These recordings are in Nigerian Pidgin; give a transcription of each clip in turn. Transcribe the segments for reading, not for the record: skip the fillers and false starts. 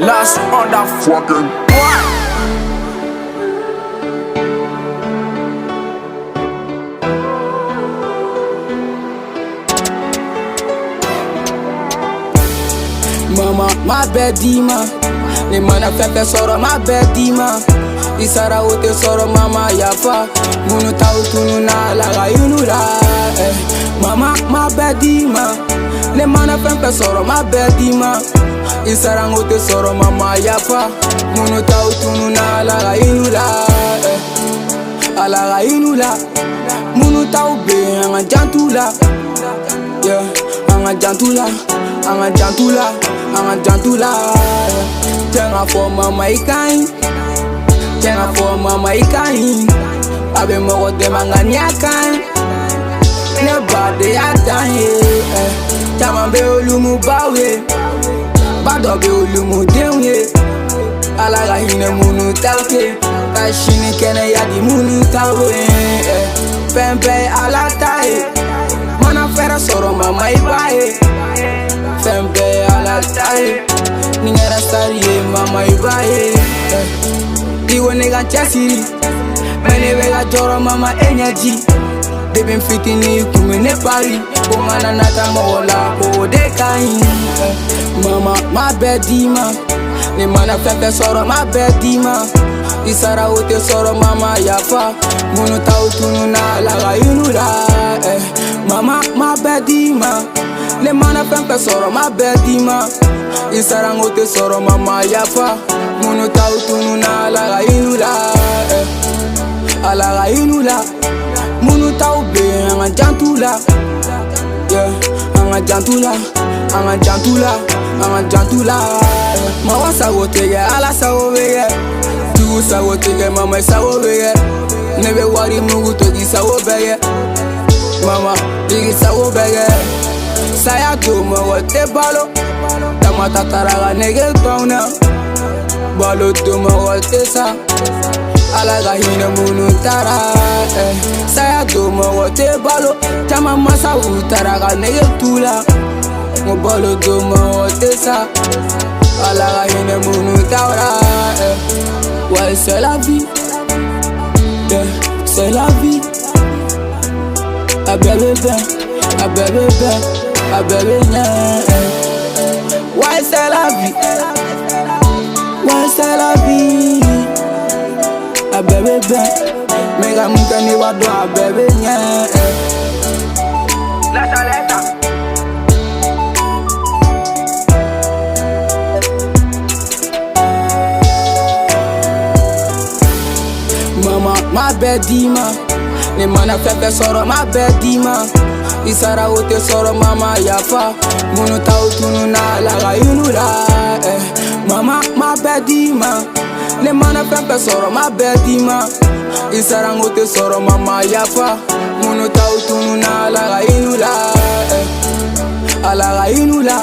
Last on that fucking what? Mama, my bedi ma. Le mana fefe soro my bedi ma. Isara ote soro mama yafa. Munu tau tunu na laga inura. Mama, my bedi ma. Le mana fefe soro my bedi ma. Isara ote soro mama yafa. Munu tau tunu na laga inura. Alaga inula. Munu tau be anga jantula. Yeah, anga jantula. Anga jantula. Anga jantula. Tenga for mama ikain. Tenga for mama ikain. Abe moko de manganya kain. Nebade ataye. Tama be olumu bawe. Bado be olumu denye. Alaga hine munu tauke. Kashini kene yadi munu tawe. Pempe alataye. Mana fera soro mama ibaye. Pempe alataye. Ningera sariye mama ibaye. Iwo nega chasiri. Mene vega joro mama energy. Deben fitini kumene pari. Kumana nata mola ko de kain. Mama ma bedi ma. Ni mana fefe soro ma bedi ma. Isara ote soro mama yafa. Munu tau tunu na laga inura. Mama ma bedi ma. Le mana fefe soro ma bedi ma. Isara ote soro mama yafa. Munu tau tunu na laga inura. Alaga inula. Munu tau be anga jantula. Yeah, anga jantula. Anga jantula. Anga jantula. Mawa sawote ala sawobe. Tu sawote mama sawobe. Nebe wari mugu togi sawobe. Mama digi sawobe. Saya do mawote balo. Tamata taraga nege tona. Balo do mawote sa. Alaga hine munu tara. Saya do mawote balo. Tama masa utaraga nege tula. Balo do mawote sa. Alaga hine munu tara. Ouais, c'est la vie. Yeah, c'est la vie. A bébé ben, a bébé ben, a bébé nien. Ouais, c'est la vie. Ouais, c'est la vie. A bébé ben, mega mukani wado a bébé nien. La saleta. Mama, ma bedi ma. Le mana fefe soro ma bedi ma. Isara ote soro mama yafa. Munu tau tunu na laga inura. Mama, ma bedi ma. Le mana fefe soro ma bedi ma. Isara ote soro mama yafa. Munu tau tunu na laga inura. Alaga inula.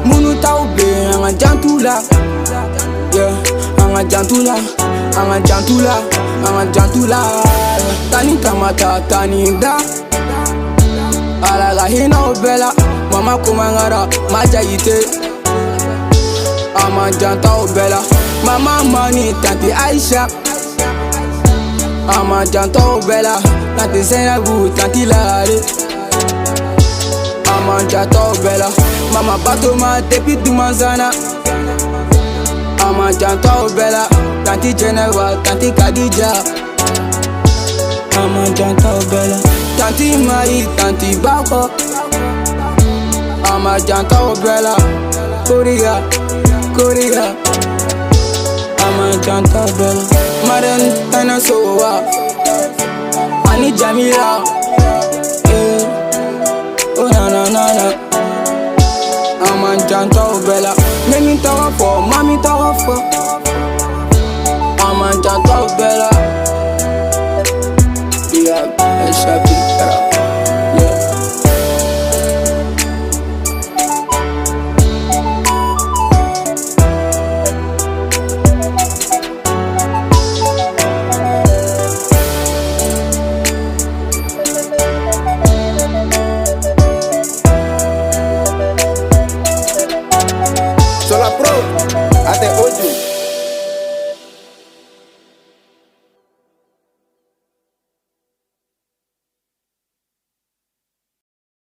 Munu tau be anga jantula. Yeah, anga jantula. Anga jantula. Anga jantula. Tani kamata tani da. Alaga hina obela. Mama kumangara maja yite. Ama janta obela. Mama mani tanti Aisha. Ama janta obela. Tanti Senabu tanti Lare. Ama janta obela. Mama batoma tepi dumanzana. Ama janta obela. Tanti Geneva, tanti Kadija. Ama janta obela. Tanti Mai, tanti Bako. Ama janta obela. Korea, Korea. Ama janta obela. Maren tana sowa. Ani Jamila. Oh na na na na. Ama janta obela. Mami tawa for, mami tawa for. I'm a janta